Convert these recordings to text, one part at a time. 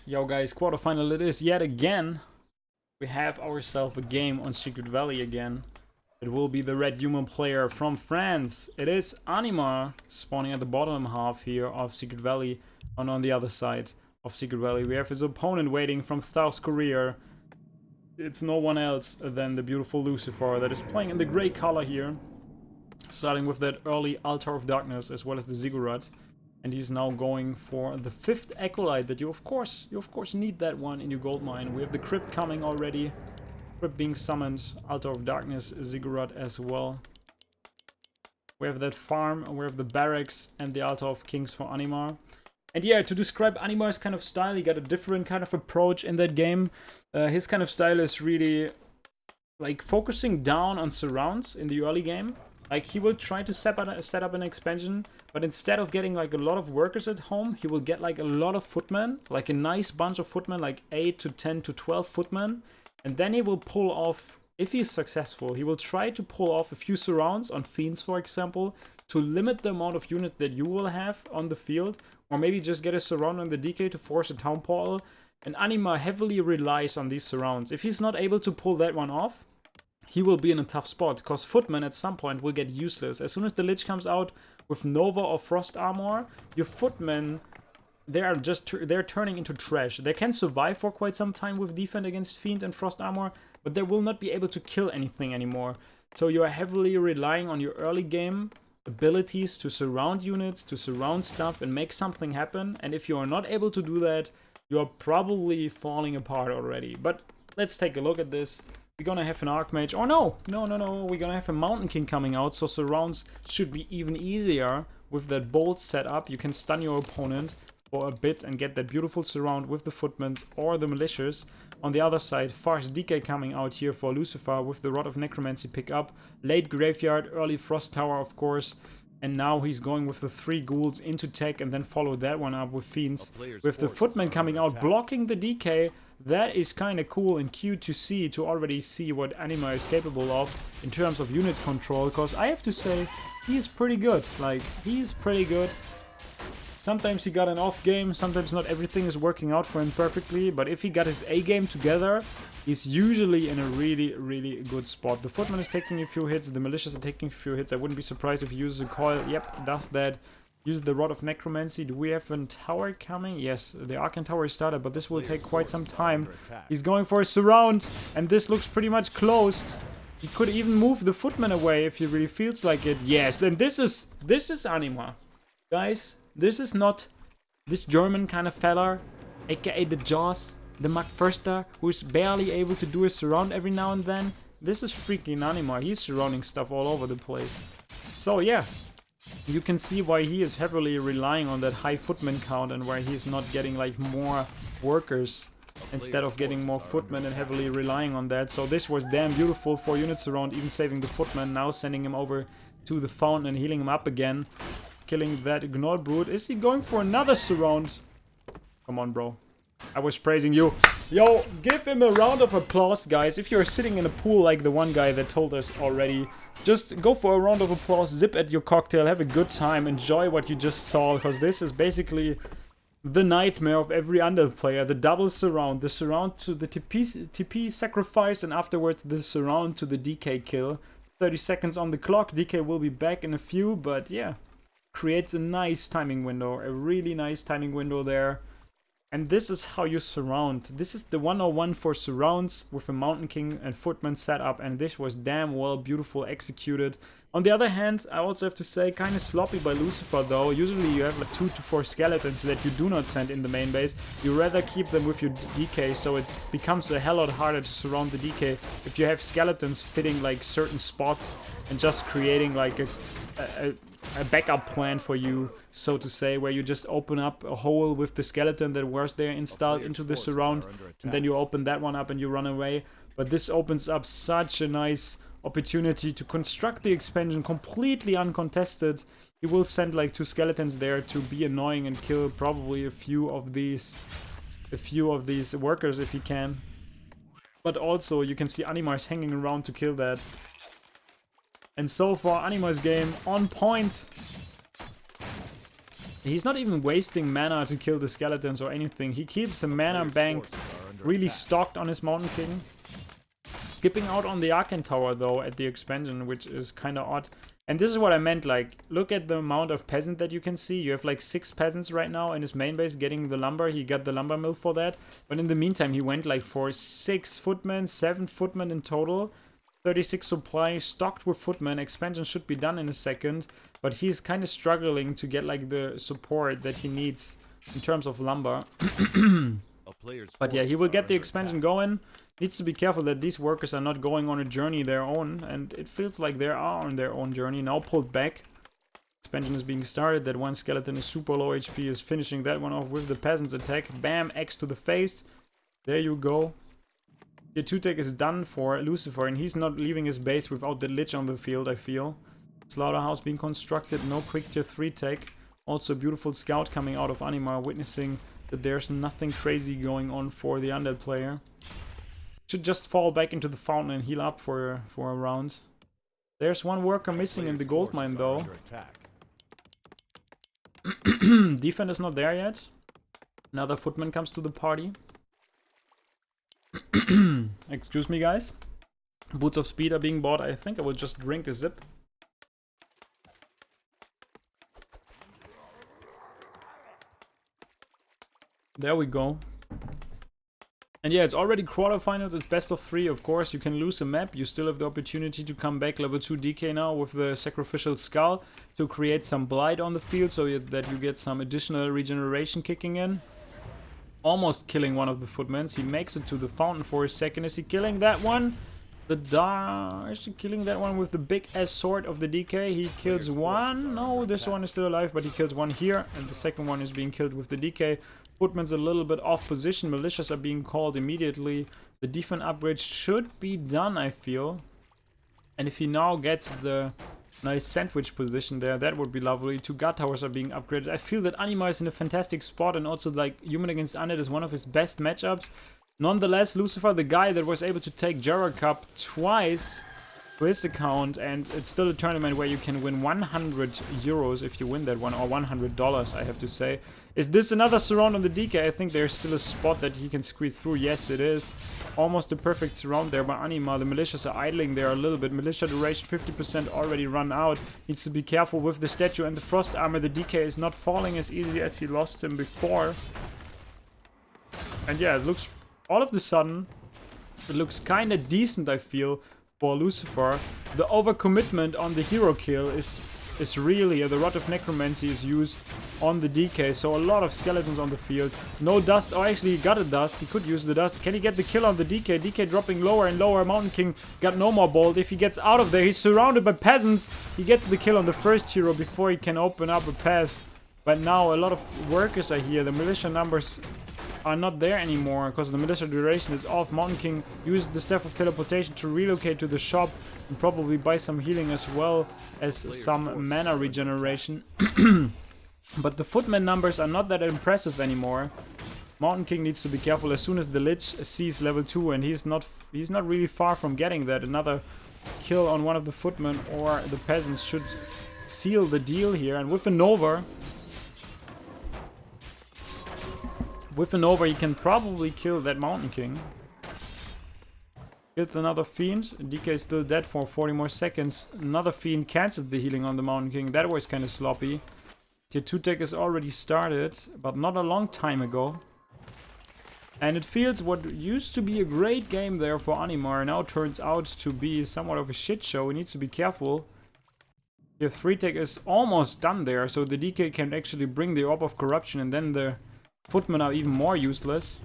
Yo guys, quarterfinal it is yet again. We have ourselves a game on Secret Valley again. It will be the red human player from France. It is Anima spawning at the bottom half here of Secret Valley. And on the other side of Secret Valley we have his opponent waiting from South Korea. It's no one else than the beautiful Lucifer that is playing in the gray color here. Starting with that early Altar of Darkness as well as the Ziggurat. And he's now going for the 5th Acolyte that you of course need that one in your gold mine. We have the Crypt coming already. Crypt being summoned, Altar of Darkness, Ziggurat as well. We have that farm, we have the barracks and the Altar of Kings for Anima. And yeah, to describe Anima's kind of style, he got a different kind of approach in that game. His kind of style is really like focusing down on surrounds in the early game. Like he will try to set up an expansion, but instead of getting like a lot of workers at home, he will get like a lot of footmen, like a nice bunch of footmen, like 8 to 10 to 12 footmen. And then he will pull off, if he's successful, he will try to pull off a few surrounds on Fiends, for example, to limit the amount of units that you will have on the field, or maybe just get a surround on the DK to force a town portal. And Anima heavily relies on these surrounds. If he's not able to pull that one off, he will be in a tough spot, because footmen at some point will get useless. As soon as the Lich comes out with Nova or Frost Armor, your footmen, they're turning into trash. They can survive for quite some time with defense against Fiend and Frost Armor, but they will not be able to kill anything anymore. So you are heavily relying on your early game abilities to surround units, to surround stuff and make something happen. And if you are not able to do that, you are probably falling apart already. But let's take a look at this. We're gonna have an Archmage. Oh no! No. We're gonna have a Mountain King coming out, so surrounds should be even easier with that bolt set up. You can stun your opponent for a bit and get that beautiful surround with the footmen or the militias. On the other side, Farce DK coming out here for Lucifer with the Rod of Necromancy pick up. Late Graveyard, early Frost Tower of course. And now he's going with the 3 ghouls into tech and then follow that one up with Fiends. With the footmen coming out, blocking the DK. That is kind of cool and cute to see, to already see what Anima is capable of in terms of unit control. Because I have to say, he's pretty good. Like, he's pretty good. Sometimes he got an off game, sometimes not everything is working out for him perfectly. But if he got his A game together, he's usually in a really, really good spot. The footman is taking a few hits, the militias are taking a few hits. I wouldn't be surprised if he uses a coil. Yep, does that. Use the Rod of Necromancy. Do we have a tower coming? Yes, the Arcane Tower is started, but this will take quite some time. He's going for a surround, and this looks pretty much closed. He could even move the footman away if he really feels like it. Yes, then this is Anima. Guys, this is not this German kind of fella, aka the YAWS, the McFirster, who is barely able to do a surround every now and then. This is freaking Anima. He's surrounding stuff all over the place. So yeah. You can see why he is heavily relying on that high footman count and why he's not getting like more workers instead of getting more footmen and heavily relying on that. So this was damn beautiful, 4 units around, even saving the footman, now sending him over to the fountain and healing him up again. Killing that Ignore Brute. Is he going for another surround? Come on, bro. I was praising you. Yo, give him a round of applause, guys. If you're sitting in a pool like the one guy that told us already, just go for a round of applause, zip at your cocktail, have a good time, enjoy what you just saw, because this is basically the nightmare of every Undead player. The double surround, the surround to the TP sacrifice, and afterwards the surround to the DK kill. 30 seconds on the clock, DK will be back in a few, but yeah, creates a nice timing window, a really nice timing window there. And this is how you surround. This is the 101 for surrounds with a Mountain King and Footman setup, and this was damn well beautiful executed. On the other hand, I also have to say, kind of sloppy by Lucifer though. Usually you have like 2 to 4 skeletons that you do not send in the main base. You rather keep them with your DK, so it becomes a hell lot harder to surround the DK if you have skeletons fitting like certain spots and just creating like a backup plan for you, so to say, where you just open up a hole with the skeleton that was there installed into the surround, and then you open that one up and you run away. But this opens up such a nice opportunity to construct the expansion completely uncontested. You will send like 2 skeletons there to be annoying and kill probably a few of these workers if he can. But also you can see Anima is hanging around to kill that. And so far, Anima's game on point. He's not even wasting mana to kill the skeletons or anything. He keeps the mana bank really stocked on his Mountain King. Skipping out on the Arcane Tower though at the expansion, which is kind of odd. And this is what I meant, like, look at the amount of peasant that you can see. You have like 6 peasants right now in his main base getting the lumber. He got the lumber mill for that. But in the meantime, he went like for 6 footmen, 7 footmen in total. 36 supply, stocked with footmen. Expansion should be done in a second. But he's kind of struggling to get like the support that he needs in terms of lumber. But yeah, he will get the expansion going. Needs to be careful that these workers are not going on a journey their own, and it feels like they are on their own journey. Now pulled back. Expansion is being started. That one skeleton is super low HP, is finishing that one off with the peasant's attack. Bam, X to the face. There you go. The 2 tech is done for Lucifer, and he's not leaving his base without the Lich on the field, I feel. Slaughterhouse being constructed, no quick tier 3 tech. Also beautiful scout coming out of Anima, witnessing that there's nothing crazy going on for the undead player. Should just fall back into the fountain and heal up for a round. There's one worker missing in the gold mine though. Defense is not there yet. Another footman comes to the party. Excuse me, guys. Boots of speed are being bought. I think I will just drink a zip. There we go. And yeah, it's already quarterfinals, it's best of 3, of course. You can lose a map, you still have the opportunity to come back level 2 DK now with the Sacrificial Skull to create some blight on the field so that you get some additional regeneration kicking in. Almost killing one of the footmen. He makes it to the fountain for a second. Is he killing that one? Is he killing that one with the big ass sword of the DK? He kills one. No, this one is still alive, but he kills one here. And the second one is being killed with the DK. Footman's a little bit off position. Militias are being called immediately. The defense upgrade should be done, I feel. And if he now gets the nice sandwich position there, that would be lovely. 2 guard towers are being upgraded. I feel that Anima is in a fantastic spot, and also like human against undead is one of his best matchups. Nonetheless, Lucifer, the guy that was able to take GERA Cup twice for his account, and it's still a tournament where you can win 100 euros if you win that one, or $100, I have to say. Is this another surround on the DK? I think there's still a spot that he can squeeze through. Yes, it is. Almost a perfect surround there by Anima. The militias are idling there a little bit. Militia duration 50% already run out. Needs to be careful with the statue and the frost armor. The DK is not falling as easily as he lost him before. And yeah, it looks... all of a sudden, it looks kind of decent, I feel, for Lucifer. The overcommitment on the hero kill is really... the Rod of Necromancy is used on the DK, so a lot of skeletons on the field. No dust. Oh, actually, he got a dust. He could use the dust. Can he get the kill on the DK? DK dropping lower and lower. Mountain King got no more bolt. If he gets out of there, he's surrounded by peasants. He gets the kill on the first hero before he can open up a path. But now a lot of workers are here. The militia numbers are not there anymore because the militia duration is off. Mountain King used the Staff of Teleportation to relocate to the shop and probably buy some healing as well as some mana regeneration. But the footman numbers are not that impressive anymore. Mountain King needs to be careful as soon as the Lich sees level 2, and he's not really far from getting that. Another kill on one of the footmen or the peasants should seal the deal here. And with a Nova, he can probably kill that Mountain King. Killed another Fiend. DK is still dead for 40 more seconds. Another Fiend cancelled the healing on the Mountain King. That was kind of sloppy. Tier 2 tech is already started, but not a long time ago. And it feels what used to be a great game there for Anima now turns out to be somewhat of a shit show. He needs to be careful. Tier 3 tech is almost done there, so the DK can actually bring the Orb of Corruption, and then the footmen are even more useless.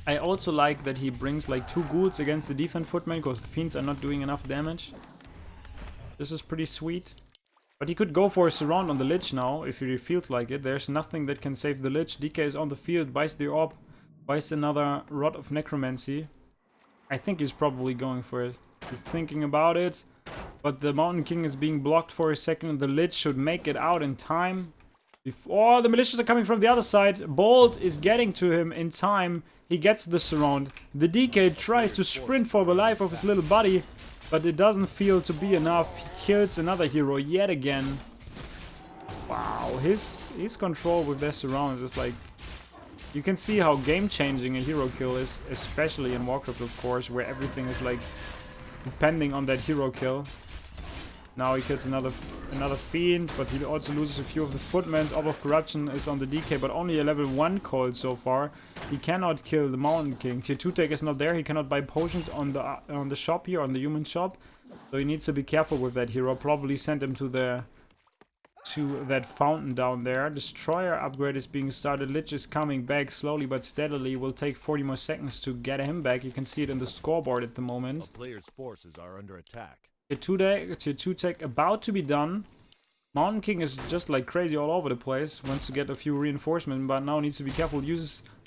I also like that he brings like 2 ghouls against the defense footmen, because the fiends are not doing enough damage. This is pretty sweet. But he could go for a surround on the Lich now, if he feels like it. There's nothing that can save the Lich. DK is on the field, buys the orb, buys another Rod of Necromancy. I think he's probably going for it. He's thinking about it. But the Mountain King is being blocked for a second. The Lich should make it out in time. Oh, the militias are coming from the other side. Bolt is getting to him in time. He gets the surround. The DK tries to sprint for the life of his little buddy, but it doesn't feel to be enough. He kills another hero yet again. Wow, his control with their surrounds is like... You can see how game-changing a hero kill is, especially in Warcraft, of course, where everything is like depending on that hero kill. Now he kills another fiend, but he also loses a few of the footmen. Orb of Corruption is on the DK, but only a level 1 cold so far. He cannot kill the Mountain King. Tier 2 tech is not there. He cannot buy potions on the shop here, on the human shop. So he needs to be careful with that hero. Probably send him to that fountain down there. Destroyer upgrade is being started. Lich is coming back slowly but steadily. Will take 40 more seconds to get him back. You can see it in the scoreboard at the moment. A player's forces are under attack. Tier 2 tech about to be done. Mountain King is just like crazy all over the place. Wants to get a few reinforcements, but now needs to be careful.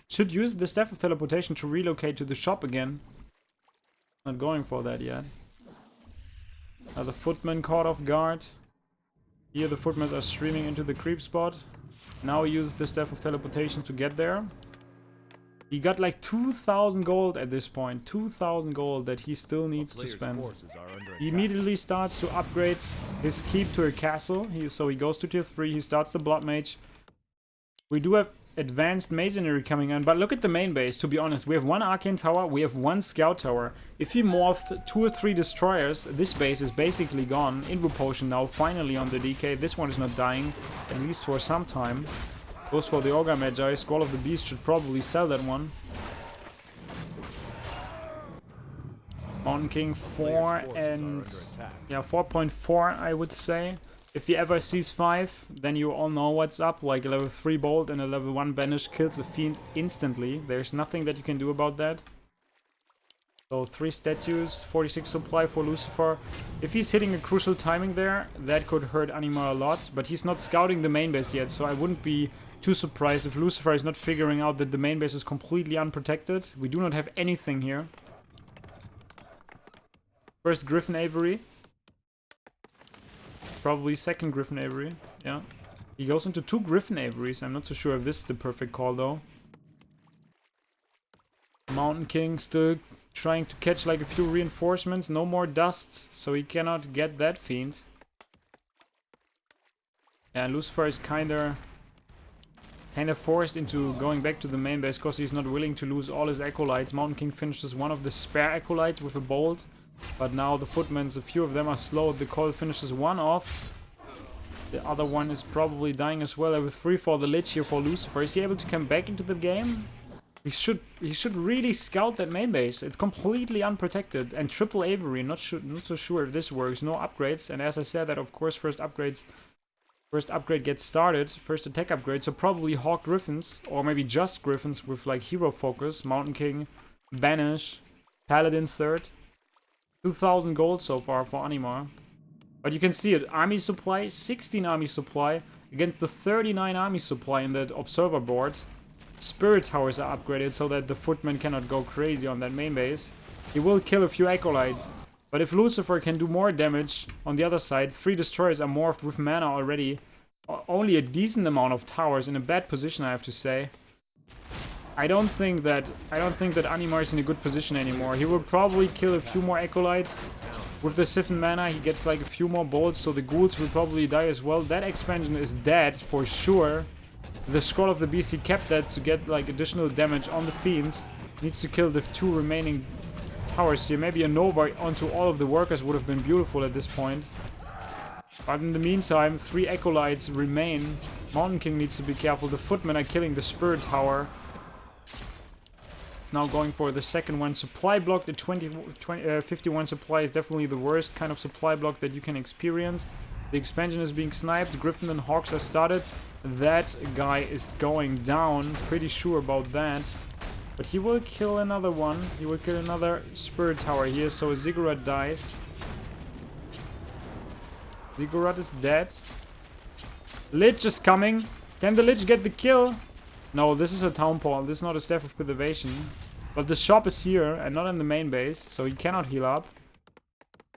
Should use the Staff of Teleportation to relocate to the shop again. Not going for that yet. Another footman caught off guard. Here the footmen are streaming into the creep spot. Now he uses the Staff of Teleportation to get there. He got like 2,000 gold at this point. 2,000 gold that he still needs to spend. He immediately starts to upgrade his keep to a castle. So he goes to tier 3. He starts the Blood Mage. We do have advanced masonry coming in. But look at the main base, to be honest. We have 1 Arcane Tower. We have 1 Scout Tower. If he morphed 2 or 3 Destroyers, this base is basically gone. Invo Potion now finally on the DK. This one is not dying, at least for some time. Goes for the Ogre Magi. Scroll of the Beast should probably sell that one. Mountain King 4 and... yeah, 4.4 I would say. If he ever sees 5, then you all know what's up. Like a level 3 Bolt and a level 1 Banish kills a Fiend instantly. There's nothing that you can do about that. So 3 statues, 46 supply for Lucifer. If he's hitting a crucial timing there, that could hurt Anima a lot. But he's not scouting the main base yet, so I wouldn't be too surprised if Lucifer is not figuring out that the main base is completely unprotected. We do not have anything here. First Griffin Aviary. Probably second Griffin Aviary, yeah. He goes into 2 Griffin Aviaries. I'm not so sure if this is the perfect call though. Mountain King still trying to catch like a few reinforcements. No more dust, so he cannot get that fiend. And Lucifer is kinda forced into going back to the main base because he's not willing to lose all his acolytes. Mountain King finishes one of the spare acolytes with a bolt. But now the footmen, a few of them are slow. The coil finishes one off. The other one is probably dying as well. Level 3 for the Lich here for Lucifer. Is he able to come back into the game? He should really scout that main base. It's completely unprotected. And triple Aviary, not so sure if this works. No upgrades. And as I said, that of course first upgrade gets started. First attack upgrade. So probably Hawk Griffins. Or maybe just Griffins with like hero focus. Mountain King, Banish, Paladin third. 2,000 gold so far for Anima. But you can see it. Army supply, 16 army supply against the 39 army supply in that observer board. Spirit towers are upgraded so that the footmen cannot go crazy on that main base. He will kill a few acolytes. But if Lucifer can do more damage on the other side, 3 destroyers are morphed with mana already. Only a decent amount of towers in a bad position, I have to say. I don't think that Anima is in a good position anymore. He will probably kill a few more acolytes. With the Siphon mana, he gets like a few more bolts, so the ghouls will probably die as well. That expansion is dead for sure. The Scroll of the Beast, he kept that to get like additional damage on the fiends. Needs to kill the 2 remaining towers here. Maybe a Nova onto all of the workers would have been beautiful at this point. But in the meantime, 3 acolytes remain. Mountain King needs to be careful. The footmen are killing the Spirit Tower. Now going for the second one. Supply block, the 51 supply is definitely the worst kind of supply block that you can experience. The expansion is being sniped. Griffin and Hawks are started. That guy is going down. Pretty sure about that. But he will kill another one. He will kill another Spirit Tower here. So Ziggurat dies. Ziggurat is dead. Lich is coming. Can the Lich get the kill? No, this is a Town Paul. This is not a Staff of Preservation. But the shop is here and not in the main base, so he cannot heal up.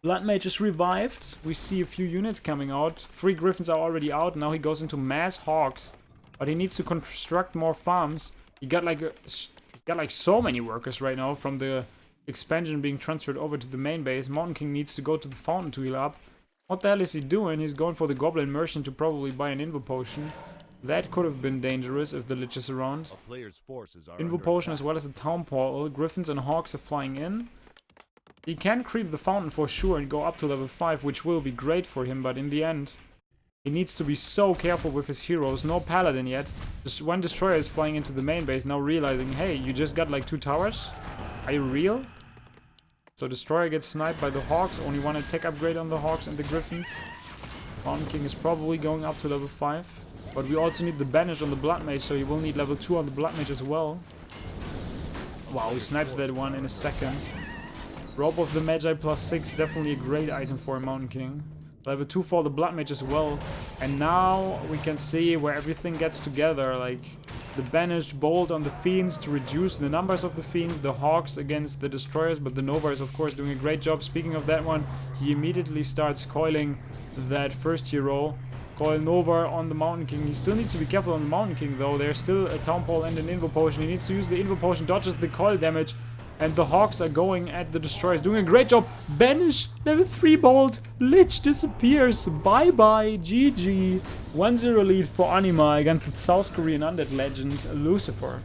Blood Mage is revived. We see a few units coming out. 3 Griffins are already out. Now he goes into mass Hawks. But he needs to construct more farms. He got like so many workers right now from the expansion being transferred over to the main base. Mountain King needs to go to the fountain to heal up. What the hell is he doing? He's going for the Goblin Merchant to probably buy an Invo Potion. That could have been dangerous if the Lich is around. A player's forces are Invo under Potion attack. as well as a Town Portal. Griffins and Hawks are flying in. He can creep the Fountain for sure and go up to level 5, which will be great for him, but in the end, he needs to be so careful with his heroes. No Paladin yet. Just one Destroyer is flying into the main base, now realizing, hey, you just got like 2 towers? Are you real? So Destroyer gets sniped by the Hawks. Only one attack upgrade on the Hawks and the Griffins. Mountain King is probably going up to level 5. But we also need the Banish on the Blood Mage, so he will need level 2 on the Blood Mage as well. Wow, he snipes that one in a second. Robe of the Magi +6, definitely a great item for a Mountain King. Level 2 for the Blood Mage as well. And now we can see where everything gets together, like the Banished Bolt on the Fiends to reduce the numbers of the Fiends, the Hawks against the Destroyers, but the Nova is of course doing a great job. Speaking of that one, he immediately starts coiling that first hero. Coil Nova on the Mountain King. He still needs to be careful on the Mountain King though. There's still a Town Portal and an Invo Potion. He needs to use the Invo Potion, dodges the coil damage. And the Hawks are going at the Destroyers, doing a great job. Banish, level 3 Bolt. Lich disappears. Bye-bye, GG. 1-0 lead for Anima against the South Korean undead legend Lucifer.